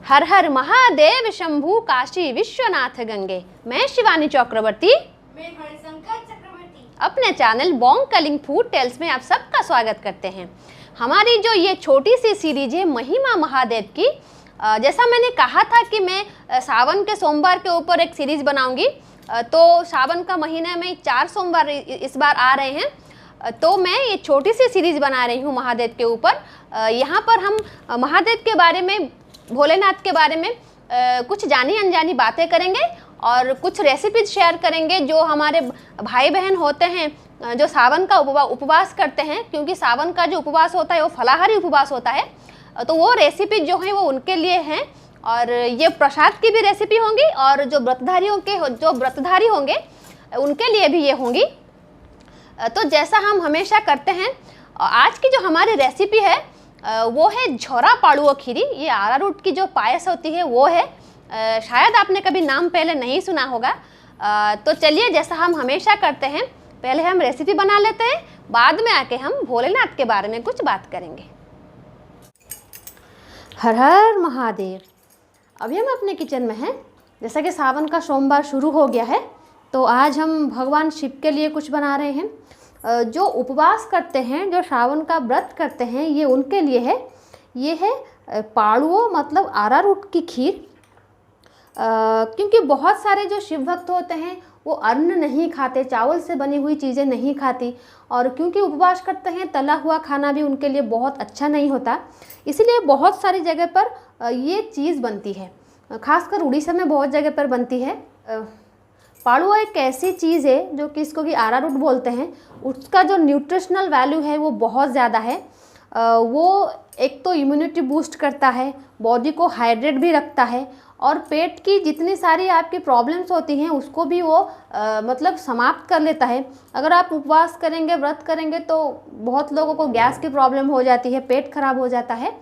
हर हर महादेव शंभू काशी विश्वनाथ गंगे। मैं शिवानी चक्रवर्ती, मैं हरिशंकर चक्रवर्ती अपने channel Bong Kalinga Food Tales में आप सबका स्वागत करते हैं। हमारी जो ये छोटी सी सीरीज है महिमा महादेव की, जैसा मैंने कहा था कि मैं सावन के सोमवार के ऊपर एक सीरीज बनाऊंगी, तो सावन का महीना में 4 सोमवार इस बार आ रहे हैं, तो मैं ये छोटी सी सीरीज बना रही हूँ महादेव के ऊपर। यहाँ पर हम महादेव के बारे में, भोलेनाथ के बारे में कुछ जानी अनजानी बातें करेंगे और कुछ रेसिपीज शेयर करेंगे जो हमारे भाई बहन होते हैं जो सावन का उपवास करते हैं, क्योंकि सावन का जो उपवास होता है वो फलाहारी उपवास होता है, तो वो रेसिपी जो है वो उनके लिए हैं। और ये प्रसाद की भी रेसिपी होंगी और जो व्रतधारी होंगे उनके लिए भी ये होंगी। तो जैसा हम हमेशा करते हैं, आज की जो हमारी रेसिपी है वो है झोरा पाड़ुओ खीरी। ये आरारूट की जो पायस होती है वो है, शायद आपने कभी नाम पहले नहीं सुना होगा। तो चलिए, जैसा हम हमेशा करते हैं, पहले हम रेसिपी बना लेते हैं, बाद में आके हम भोलेनाथ के बारे में कुछ बात करेंगे। हर हर महादेव। अभी हम अपने किचन में हैं। जैसा कि सावन का सोमवार शुरू हो गया है, तो आज हम भगवान शिव के लिए कुछ बना रहे हैं। जो उपवास करते हैं, जो सावन का व्रत करते हैं, ये उनके लिए है। ये है पाड़ुओ मतलब आरारूट की खीर। क्योंकि बहुत सारे जो शिव भक्त होते हैं वो अन्न नहीं खाते, चावल से बनी हुई चीज़ें नहीं खाती, और क्योंकि उपवास करते हैं तला हुआ खाना भी उनके लिए बहुत अच्छा नहीं होता, इसलिए बहुत सारी जगह पर ये चीज़ बनती है। खासकर उड़ीसा में बहुत जगह पर बनती है। पाड़ुआ एक ऐसी चीज़ है जो कि इसको कि आरारूट बोलते हैं, उसका जो न्यूट्रिशनल वैल्यू है वो बहुत ज़्यादा है। वो एक तो इम्यूनिटी बूस्ट करता है, बॉडी को हाइड्रेट भी रखता है, और पेट की जितनी सारी आपकी प्रॉब्लम्स होती हैं उसको भी वो मतलब समाप्त कर लेता है। अगर आप उपवास करेंगे, व्रत करेंगे, तो बहुत लोगों को गैस की प्रॉब्लम हो जाती है, पेट खराब हो जाता है,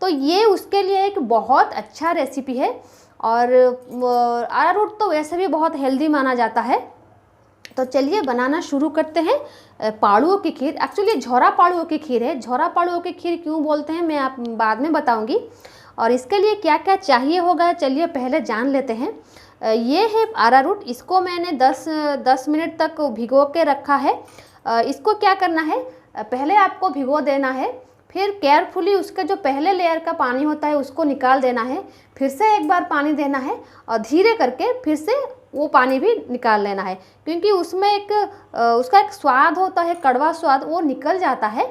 तो ये उसके लिए एक बहुत अच्छा रेसिपी है। और अरारूट तो वैसे भी बहुत हेल्दी माना जाता है। तो चलिए बनाना शुरू करते हैं पाड़ुओं की खीर। एक्चुअली झोरा पाड़ुओं की खीर है। झोरा पाड़ुओं की खीर क्यों बोलते हैं मैं आप बाद में बताऊंगी, और इसके लिए क्या क्या चाहिए होगा चलिए पहले जान लेते हैं। ये है अरारूट, इसको मैंने 10 मिनट तक भिगो के रखा है। इसको क्या करना है, पहले आपको भिगो देना है, फिर केयरफुली उसका जो पहले लेयर का पानी होता है उसको निकाल देना है, फिर से एक बार पानी देना है, और धीरे करके फिर से वो पानी भी निकाल लेना है, क्योंकि उसमें उसका एक स्वाद होता है, कड़वा स्वाद, वो निकल जाता है।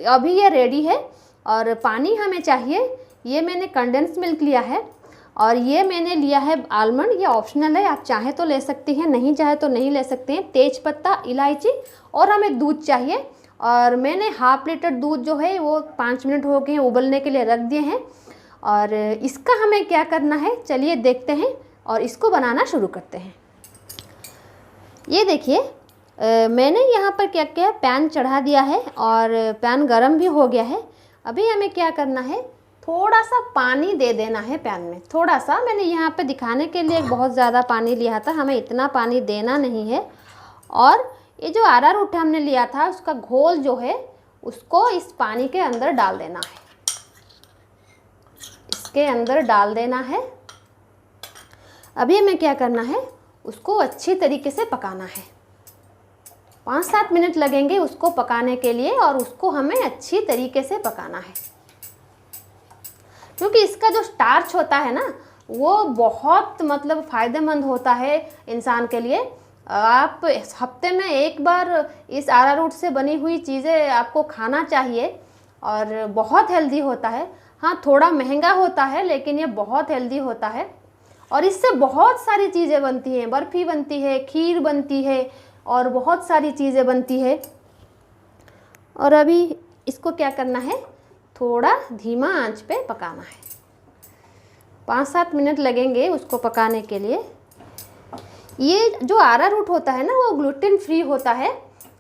अभी ये रेडी है। और पानी हमें चाहिए, ये मैंने कंडेंस मिल्क लिया है, और ये मैंने लिया है आलमंड। ये ऑप्शनल है, आप चाहे तो ले सकती हैं, नहीं चाहे तो नहीं ले सकते हैं। तेज पत्ता, इलायची, और हमें दूध चाहिए। और मैंने हाफ लीटर दूध जो है वो 5 मिनट हो गए हैं उबलने के लिए रख दिए हैं। और इसका हमें क्या करना है चलिए देखते हैं और इसको बनाना शुरू करते हैं। ये देखिए, मैंने यहाँ पर क्या किया, पैन चढ़ा दिया है और पैन गरम भी हो गया है। अभी हमें क्या करना है, थोड़ा सा पानी दे देना है पैन में। थोड़ा सा, मैंने यहाँ पे दिखाने के लिए बहुत ज़्यादा पानी लिया था, हमें इतना पानी देना नहीं है। और ये जो अरारूट हमने लिया था उसका घोल जो है उसको इस पानी के अंदर डाल देना है, इसके अंदर डाल देना है। अभी हमें क्या करना है, उसको अच्छी तरीके से पकाना है। 5-7 मिनट लगेंगे उसको पकाने के लिए, और उसको हमें अच्छी तरीके से पकाना है, क्योंकि इसका जो स्टार्च होता है ना वो बहुत मतलब फ़ायदेमंद होता है इंसान के लिए। आप हफ्ते में एक बार इस अरारूट से बनी हुई चीज़ें आपको खाना चाहिए, और बहुत हेल्दी होता है। हाँ, थोड़ा महंगा होता है, लेकिन ये बहुत हेल्दी होता है, और इससे बहुत सारी चीज़ें बनती हैं। बर्फ़ी बनती है, खीर बनती है, और बहुत सारी चीज़ें बनती है। और अभी इसको क्या करना है, थोड़ा धीमा आंच पे पकाना है। 5-7 मिनट लगेंगे उसको पकाने के लिए। ये जो अरारूट होता है ना वो ग्लूटेन फ्री होता है,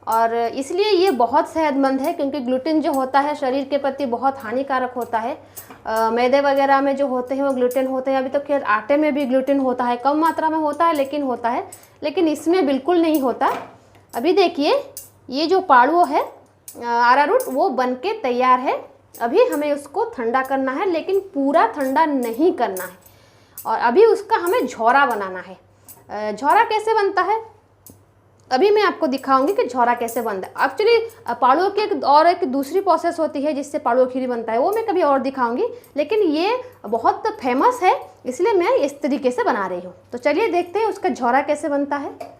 और इसलिए ये बहुत सेहतमंद है, क्योंकि ग्लूटेन जो होता है शरीर के प्रति बहुत हानिकारक होता है। मैदे वगैरह में जो होते हैं वो ग्लूटेन होते हैं। अभी तो खैर आटे में भी ग्लूटेन होता है, कम मात्रा में होता है लेकिन होता है, लेकिन इसमें बिल्कुल नहीं होता। अभी देखिए, ये जो पाड़ुओ है अरारूट वो बन के तैयार है। अभी हमें उसको ठंडा करना है, लेकिन पूरा ठंडा नहीं करना है। और अभी उसका हमें झोरा बनाना है। झोरा कैसे बनता है अभी मैं आपको दिखाऊंगी कि झोरा कैसे बनता है। एक्चुअली पाड़ुओं की एक दूसरी प्रोसेस होती है जिससे पाड़ुआ खीर बनता है, वो मैं कभी और दिखाऊंगी, लेकिन ये बहुत फेमस है इसलिए मैं इस तरीके से बना रही हूँ। तो चलिए देखते हैं उसका झोरा कैसे बनता है।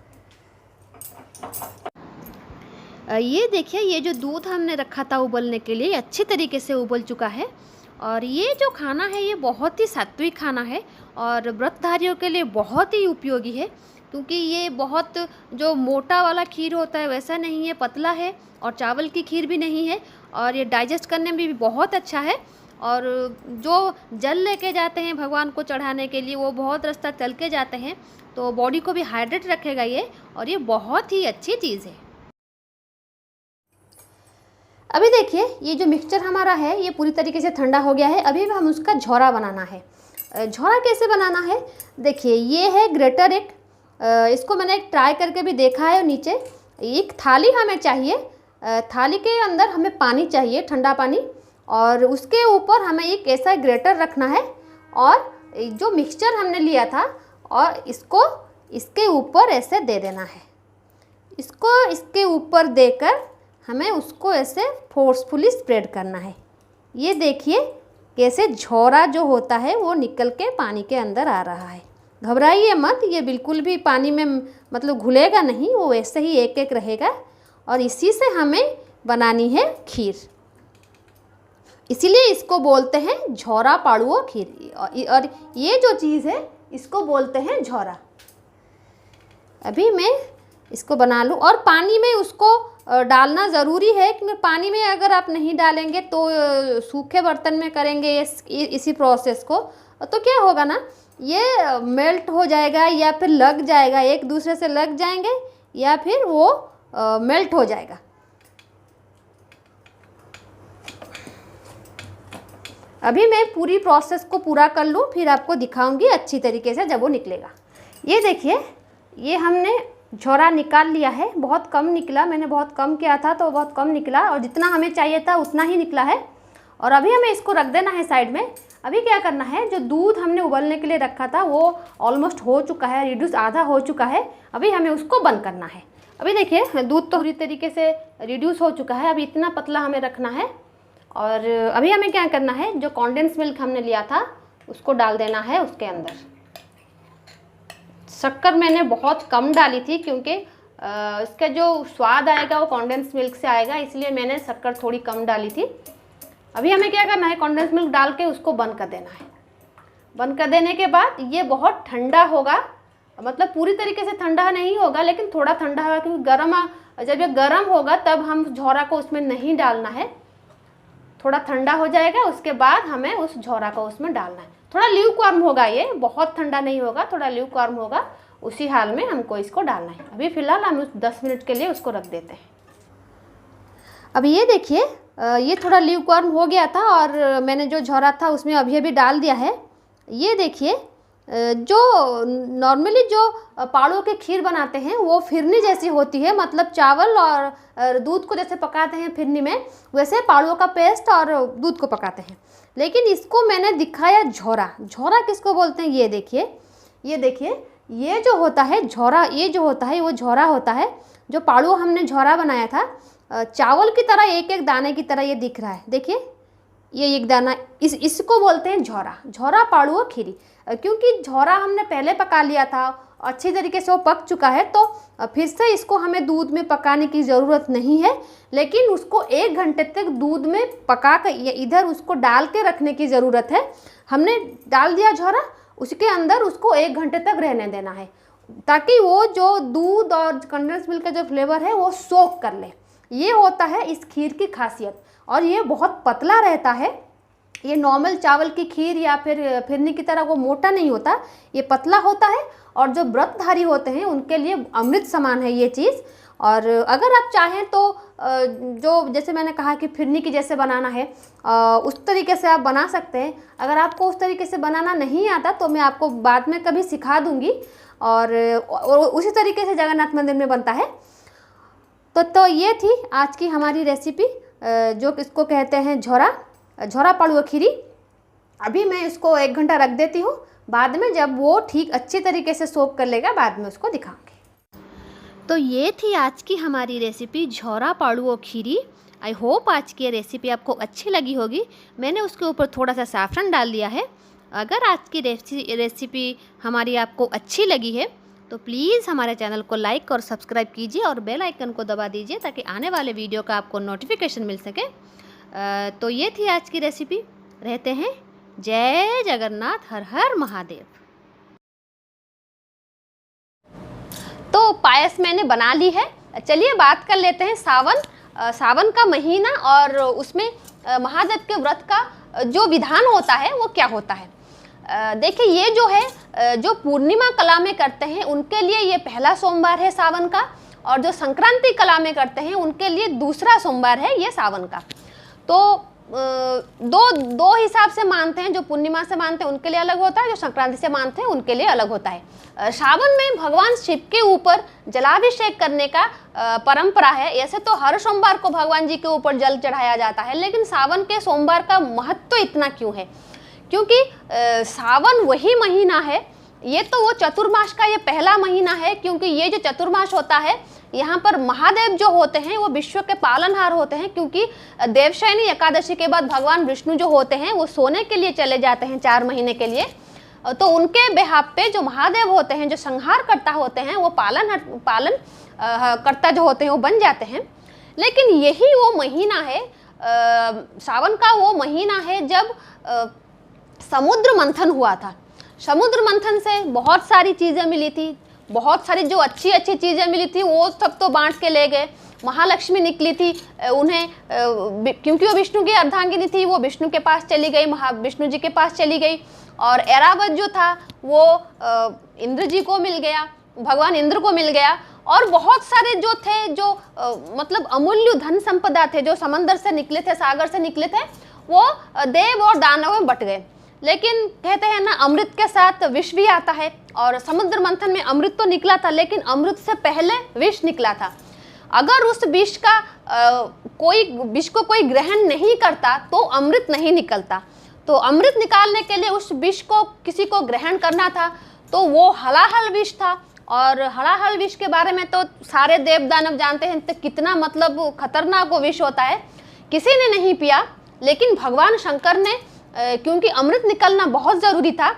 ये देखिए, ये जो दूध हमने रखा था उबलने के लिए अच्छी तरीके से उबल चुका है। और ये जो खाना है ये बहुत ही सात्विक खाना है और व्रतधारियों के लिए बहुत ही उपयोगी है, क्योंकि ये बहुत जो मोटा वाला खीर होता है वैसा नहीं है, पतला है, और चावल की खीर भी नहीं है, और ये डाइजेस्ट करने में भी बहुत अच्छा है। और जो जल लेके जाते हैं भगवान को चढ़ाने के लिए वो बहुत रास्ता चल के जाते हैं, तो बॉडी को भी हाइड्रेट रखेगा ये, और ये बहुत ही अच्छी चीज़ है। अभी देखिए, ये जो मिक्सचर हमारा है ये पूरी तरीके से ठंडा हो गया है। अभी हम उसका झोरा बनाना है। झोरा कैसे बनाना है, देखिए ये है ग्रेटर एक, इसको मैंने एक ट्राई करके भी देखा है। नीचे एक थाली हमें चाहिए, थाली के अंदर हमें पानी चाहिए, ठंडा पानी, और उसके ऊपर हमें एक ऐसा ग्रेटर रखना है और जो मिक्सचर हमने लिया था और इसको इसके ऊपर ऐसे दे देना है। इसको इसके ऊपर देकर हमें उसको ऐसे फोर्सफुली स्प्रेड करना है। ये देखिए कैसे झोरा जो होता है वो निकल के पानी के अंदर आ रहा है। घबराइए मत, ये बिल्कुल भी पानी में मतलब घुलेगा नहीं, वो वैसे ही एक एक रहेगा, और इसी से हमें बनानी है खीर। इसीलिए इसको बोलते हैं झोरा पाड़ुओ खीर, और ये जो चीज़ है इसको बोलते हैं झोरा। अभी मैं इसको बना लूँ, और पानी में उसको डालना ज़रूरी है, क्योंकि पानी में अगर आप नहीं डालेंगे तो सूखे बर्तन में करेंगे इसी प्रोसेस को, तो क्या होगा ना, ये मेल्ट हो जाएगा या फिर लग जाएगा, एक दूसरे से लग जाएंगे या फिर वो मेल्ट हो जाएगा। अभी मैं पूरी प्रोसेस को पूरा कर लूँ, फिर आपको दिखाऊंगी अच्छी तरीके से जब वो निकलेगा। ये देखिए, ये हमने झोरा निकाल लिया है। बहुत कम निकला, मैंने बहुत कम किया था तो बहुत कम निकला, और जितना हमें चाहिए था उतना ही निकला है। और अभी हमें इसको रख देना है साइड में। अभी क्या करना है, जो दूध हमने उबलने के लिए रखा था वो ऑलमोस्ट हो चुका है, रिड्यूस आधा हो चुका है। अभी हमें उसको बंद करना है। अभी देखिए, दूध तो पूरी तरीके से रिड्यूस हो चुका है। अभी इतना पतला हमें रखना है। और अभी हमें क्या करना है, जो कॉन्डेंस मिल्क हमने लिया था उसको डाल देना है उसके अंदर। शक्कर मैंने बहुत कम डाली थी, क्योंकि इसका जो स्वाद आएगा वो कॉन्डेंस मिल्क से आएगा, इसलिए मैंने शक्कर थोड़ी कम डाली थी। अभी हमें क्या करना है, कॉन्डेंस मिल्क डाल के उसको बंद कर देना है। बंद कर देने के बाद ये बहुत ठंडा होगा, मतलब पूरी तरीके से ठंडा नहीं होगा लेकिन थोड़ा ठंडा होगा, क्योंकि जब ये गर्म होगा तब हम झोरा को उसमें नहीं डालना है। थोड़ा ठंडा हो जाएगा उसके बाद हमें उस झोरा को उसमें डालना है। थोड़ा ल्यूकवार्म होगा, ये बहुत ठंडा नहीं होगा, थोड़ा ल्यूकवार्म होगा, उसी हाल में हमको इसको डालना है। अभी फ़िलहाल हम 10 मिनट के लिए उसको रख देते हैं। अभी ये देखिए, ये थोड़ा ल्यूकवार्म हो गया था और मैंने जो झोरा था उसमें अभी डाल दिया है। ये देखिए, जो नॉर्मली जो पाड़ों के खीर बनाते हैं वो फिरनी जैसी होती है, मतलब चावल और दूध को जैसे पकाते हैं फिरनी में, वैसे पाड़ों का पेस्ट और दूध को पकाते हैं। लेकिन इसको मैंने दिखाया झोरा। झोरा किसको बोलते हैं, ये देखिए, ये देखिए, ये जो होता है झोरा, ये जो होता है वो झोरा होता है। जो पाड़ुआ हमने झोरा बनाया था चावल की तरह, एक एक दाने की तरह ये दिख रहा है, देखिए ये एक दाना, इसको बोलते हैं झोरा। झोरा पाड़ुआ खीरी, क्योंकि झोरा हमने पहले पका लिया था, अच्छी तरीके से वो पक चुका है, तो फिर से इसको हमें दूध में पकाने की ज़रूरत नहीं है। लेकिन उसको 1 घंटे तक दूध में पका कर इधर उसको डाल के रखने की ज़रूरत है। हमने डाल दिया झोरा, उसके अंदर उसको 1 घंटे तक रहने देना है, ताकि वो जो दूध और कंडेंस मिल्क का जो फ्लेवर है वो सोख कर ले। ये होता है इस खीर की खासियत। और ये बहुत पतला रहता है, ये नॉर्मल चावल की खीर या फिर फिरनी की तरह वो मोटा नहीं होता, ये पतला होता है। और जो व्रतधारी होते हैं उनके लिए अमृत समान है ये चीज़। और अगर आप चाहें तो जो जैसे मैंने कहा कि फिरनी की जैसे बनाना है, उस तरीके से आप बना सकते हैं। अगर आपको उस तरीके से बनाना नहीं आता तो मैं आपको बाद में कभी सिखा दूंगी, और उसी तरीके से जगन्नाथ मंदिर में बनता है। तो ये थी आज की हमारी रेसिपी, जो इसको कहते हैं झोरा। झोरा पाड़ुआ खीरी। अभी मैं इसको 1 घंटा रख देती हूँ, बाद में जब वो ठीक अच्छी तरीके से सोक कर लेगा बाद में उसको दिखाऊंगी। तो ये थी आज की हमारी रेसिपी झोरा पाड़ुआ खीरी। आई होप आज की ये रेसिपी आपको अच्छी लगी होगी। मैंने उसके ऊपर थोड़ा सा साफ़रन डाल दिया है। अगर आज की रेसिपी हमारी आपको अच्छी लगी है तो प्लीज़ हमारे चैनल को लाइक और सब्सक्राइब कीजिए और बेल आइकन को दबा दीजिए ताकि आने वाले वीडियो का आपको नोटिफिकेशन मिल सके। तो ये थी आज की रेसिपी। रहते हैं। जय जगन्नाथ, हर हर महादेव। तो पायस मैंने बना ली है। चलिए बात कर लेते हैं सावन का महीना और उसमें महादेव के व्रत का जो विधान होता है वो क्या होता है। देखिए, ये जो है जो पूर्णिमा कला में करते हैं उनके लिए ये पहला सोमवार है सावन का, और जो संक्रांति कला में करते हैं उनके लिए दूसरा सोमवार है ये सावन का। तो दो हिसाब से मानते हैं। जो पूर्णिमा से मानते हैं उनके लिए अलग होता है, जो संक्रांति से मानते हैं उनके लिए अलग होता है। सावन में भगवान शिव के ऊपर जलाभिषेक करने का परंपरा है। ऐसे तो हर सोमवार को भगवान जी के ऊपर जल चढ़ाया जाता है, लेकिन सावन के सोमवार का महत्व इतना क्यों है? क्योंकि सावन वही महीना है, ये तो वो चतुर्मास का ये पहला महीना है। क्योंकि ये जो चतुर्मास होता है यहाँ पर महादेव जो होते हैं वो विश्व के पालनहार होते हैं। क्योंकि देवशयनी एकादशी के बाद भगवान विष्णु जो होते हैं वो सोने के लिए चले जाते हैं 4 महीने के लिए। तो उनके बेहाप पे जो महादेव होते हैं, जो संहार करता होते हैं, वो पालन करता जो होते हैं वो बन जाते हैं। लेकिन यही वो महीना है, सावन का वो महीना है जब समुद्र मंथन हुआ था। समुद्र मंथन से बहुत सारी चीज़ें मिली थी, बहुत सारी जो अच्छी अच्छी चीज़ें मिली थी वो सब तो बांट के ले गए। महालक्ष्मी निकली थी, उन्हें क्योंकि वो विष्णु की अर्धांगिनी थी, वो विष्णु के पास चली गई, विष्णु जी के पास चली गई। और ऐरावत जो था वो इंद्र जी को मिल गया, भगवान इंद्र को मिल गया। और बहुत सारे जो थे जो मतलब अमूल्य धन संपदा थे जो समंदर से निकले थे, सागर से निकले थे, वो देव और दानव में बट गए। लेकिन कहते हैं ना, अमृत के साथ विष भी आता है, और समुद्र मंथन में अमृत तो निकला था लेकिन अमृत से पहले विष निकला था। अगर उस विष को कोई ग्रहण नहीं करता तो अमृत नहीं निकलता। तो अमृत निकालने के लिए उस विष को किसी को ग्रहण करना था, तो वो हलाहल विष था। और हलाहल विष के बारे में तो सारे देव दानव जानते हैं, तो कितना मतलब खतरनाक वो विष होता है। किसी ने नहीं पिया, लेकिन भगवान शंकर ने, क्योंकि अमृत निकलना बहुत ज़रूरी था,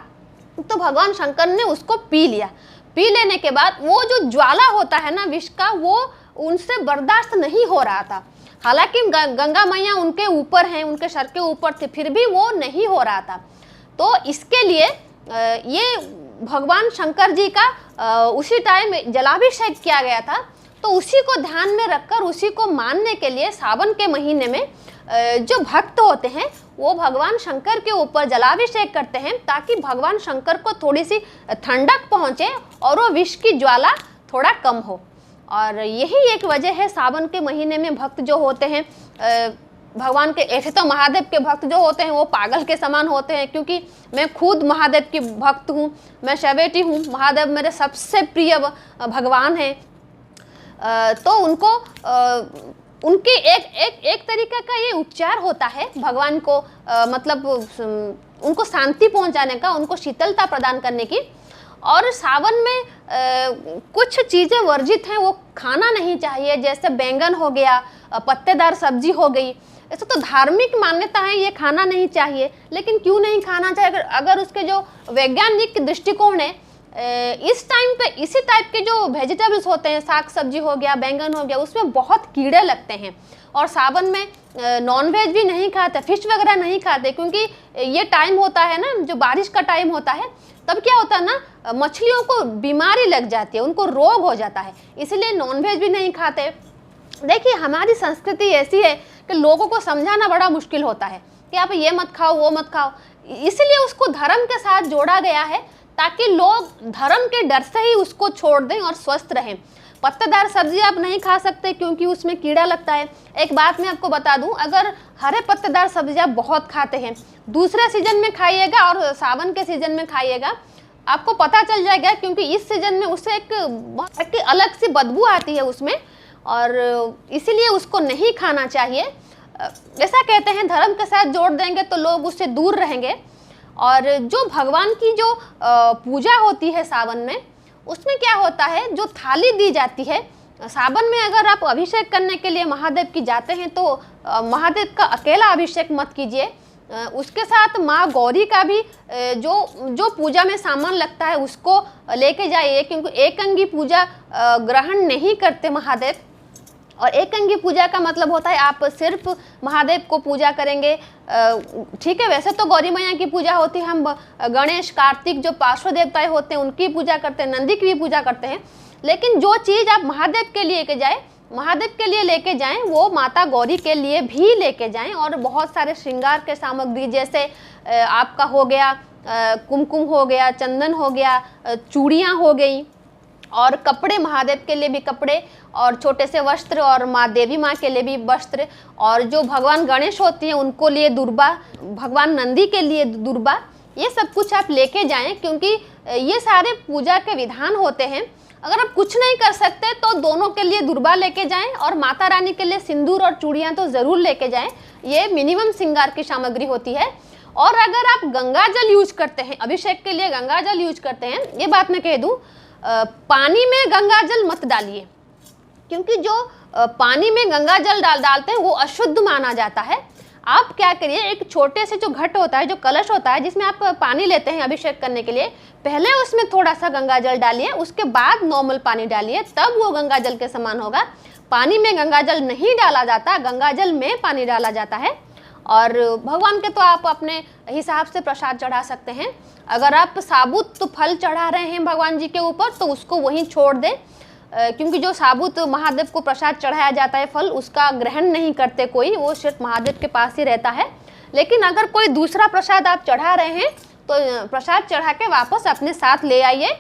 तो भगवान शंकर ने उसको पी लिया। पी लेने के बाद वो जो ज्वाला होता है ना विष का, वो उनसे बर्दाश्त नहीं हो रहा था। हालांकि गंगा मैया उनके ऊपर हैं, उनके सर के ऊपर थे, फिर भी वो नहीं हो रहा था। तो इसके लिए ये भगवान शंकर जी का उसी टाइम जलाभिषेक किया गया था। तो उसी को ध्यान में रखकर, उसी को मानने के लिए सावन के महीने में जो भक्त होते हैं वो भगवान शंकर के ऊपर जलाभिषेक करते हैं, ताकि भगवान शंकर को थोड़ी सी ठंडक पहुँचे और वो विष की ज्वाला थोड़ा कम हो। और यही एक वजह है सावन के महीने में भक्त जो होते हैं भगवान के, ऐसे तो महादेव के भक्त जो होते हैं वो पागल के समान होते हैं। क्योंकि मैं खुद महादेव की भक्त हूँ, मैं शैवेटी हूँ, महादेव मेरे सबसे प्रिय भगवान हैं। तो उनको उनके एक तरीके का ये उपचार होता है भगवान को, मतलब उनको शांति पहुंचाने का, उनको शीतलता प्रदान करने की। और सावन में कुछ चीज़ें वर्जित हैं, वो खाना नहीं चाहिए, जैसे बैंगन हो गया, पत्तेदार सब्जी हो गई। ऐसे तो धार्मिक मान्यता है ये खाना नहीं चाहिए, लेकिन क्यों नहीं खाना चाहिए? अगर उसके जो वैज्ञानिक दृष्टिकोण है, इस टाइम पे इसी टाइप के जो वेजिटेबल्स होते हैं, साग सब्जी हो गया, बैंगन हो गया, उसमें बहुत कीड़े लगते हैं। और सावन में नॉनवेज भी नहीं खाते, फिश वगैरह नहीं खाते, क्योंकि ये टाइम होता है ना जो बारिश का टाइम होता है, तब क्या होता है ना, मछलियों को बीमारी लग जाती है, उनको रोग हो जाता है, इसलिए नॉनवेज भी नहीं खाते। देखिए, हमारी संस्कृति ऐसी है कि लोगों को समझाना बड़ा मुश्किल होता है कि आप ये मत खाओ, वो मत खाओ। इसलिए उसको धर्म के साथ जोड़ा गया है, ताकि लोग धर्म के डर से ही उसको छोड़ दें और स्वस्थ रहें। पत्तेदार सब्जी आप नहीं खा सकते क्योंकि उसमें कीड़ा लगता है। एक बात मैं आपको बता दूं, अगर हरे पत्तेदार सब्जी आप बहुत खाते हैं, दूसरे सीजन में खाइएगा और सावन के सीजन में खाइएगा, आपको पता चल जाएगा। क्योंकि इस सीजन में उससे एक अलग सी बदबू आती है उसमें, और इसीलिए उसको नहीं खाना चाहिए। ऐसा कहते हैं धर्म के साथ जोड़ देंगे तो लोग उससे दूर रहेंगे। और जो भगवान की जो पूजा होती है सावन में, उसमें क्या होता है, जो थाली दी जाती है सावन में, अगर आप अभिषेक करने के लिए महादेव की जाते हैं तो महादेव का अकेला अभिषेक मत कीजिए, उसके साथ माँ गौरी का भी जो पूजा में सामान लगता है उसको लेके जाइए, क्योंकि एक अंगी पूजा ग्रहण नहीं करते महादेव। और एक अंगी पूजा का मतलब होता है आप सिर्फ महादेव को पूजा करेंगे। ठीक है, वैसे तो गौरी मैया की पूजा होती है, हम गणेश कार्तिक जो पार्श्व देवताएं होते हैं उनकी पूजा करते हैं, नंदी की भी पूजा करते हैं, लेकिन जो चीज़ आप महादेव के लिए लेके जाएं वो माता गौरी के लिए भी लेके जाएं। और बहुत सारे श्रृंगार के सामग्री, जैसे आपका हो गया कुमकुम हो गया, चंदन हो गया, चूड़ियाँ हो गई, और कपड़े, महादेव के लिए भी कपड़े, और छोटे से वस्त्र, और माँ देवी माँ के लिए भी वस्त्र, और जो भगवान गणेश होती हैं उनको लिए दुर्बा, भगवान नंदी के लिए दुर्बा, ये सब कुछ आप लेके जाएं, क्योंकि ये सारे पूजा के विधान होते हैं। अगर आप कुछ नहीं कर सकते तो दोनों के लिए दुर्बा लेके जाएं, और माता रानी के लिए सिंदूर और चूड़ियाँ तो ज़रूर लेके जाएं। ये मिनिमम श्रृंगार की सामग्री होती है। और अगर आप गंगा जल यूज करते हैं, अभिषेक के लिए गंगा जल यूज करते हैं, ये बात मैं कह दूँ, पानी में गंगा जल मत डालिए, क्योंकि जो पानी में गंगा जल डालते हैं वो अशुद्ध माना जाता है। आप क्या करिए, एक छोटे से जो घट होता है, जो कलश होता है जिसमें आप पानी लेते हैं अभिषेक करने के लिए, पहले उसमें थोड़ा सा गंगा जल डालिए, उसके बाद नॉर्मल पानी डालिए, तब वो गंगा जल के समान होगा। पानी में गंगा जल नहीं डाला जाता, गंगा जल में पानी डाला जाता है। और भगवान के तो आप अपने हिसाब से प्रसाद चढ़ा सकते हैं। अगर आप साबुत फल चढ़ा रहे हैं भगवान जी के ऊपर तो उसको वहीं छोड़ दें, क्योंकि जो साबुत महादेव को प्रसाद चढ़ाया जाता है फल, उसका ग्रहण नहीं करते कोई, वो सिर्फ महादेव के पास ही रहता है। लेकिन अगर कोई दूसरा प्रसाद आप चढ़ा रहे हैं तो प्रसाद चढ़ा के वापस अपने साथ ले आइए।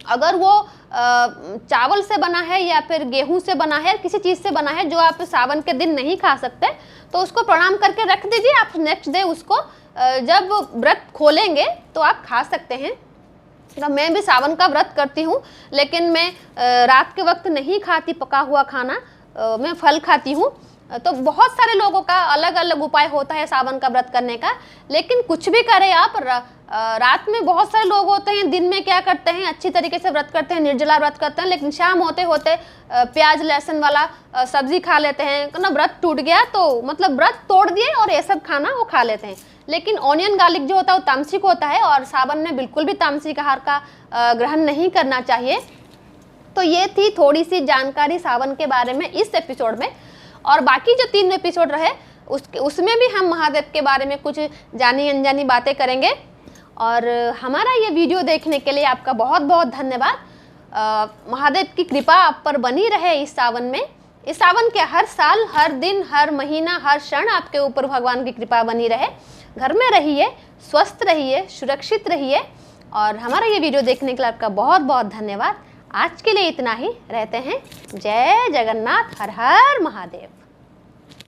अगर वो चावल से बना है या फिर गेहूं से बना है, किसी चीज़ से बना है जो आप सावन के दिन नहीं खा सकते, तो उसको प्रणाम करके रख दीजिए। आप नेक्स्ट डे उसको जब व्रत खोलेंगे तो आप खा सकते हैं। तो मैं भी सावन का व्रत करती हूँ, लेकिन मैं रात के वक्त नहीं खाती पका हुआ खाना, मैं फल खाती हूँ। तो बहुत सारे लोगों का अलग अलग उपाय होता है सावन का व्रत करने का, लेकिन कुछ भी करें आप, रात में बहुत सारे लोग होते हैं, दिन में क्या करते हैं, अच्छी तरीके से व्रत करते हैं, निर्जला व्रत करते हैं, लेकिन शाम होते होते प्याज लहसुन वाला सब्जी खा लेते हैं ना, व्रत टूट गया तो मतलब व्रत तोड़ दिए और ये सब खाना वो खा लेते हैं। लेकिन ऑनियन गार्लिक जो होता है वो तामसिक होता है, और सावन में बिल्कुल भी तामसिक आहार का ग्रहण नहीं करना चाहिए। तो ये थी थोड़ी सी जानकारी सावन के बारे में इस एपिसोड में। और बाकी जो 3 एपिसोड रहे उसमें भी हम महादेव के बारे में कुछ जानी अनजानी बातें करेंगे। और हमारा ये वीडियो देखने के लिए आपका बहुत बहुत धन्यवाद। महादेव की कृपा आप पर बनी रहे इस सावन में। इस सावन के हर साल, हर दिन, हर महीना, हर क्षण आपके ऊपर भगवान की कृपा बनी रहे। घर में रहिए, स्वस्थ रहिए, सुरक्षित रहिए। और हमारा ये वीडियो देखने के लिए आपका बहुत बहुत धन्यवाद। आज के लिए इतना ही, रहते हैं। जय जगन्नाथ, हर हर महादेव।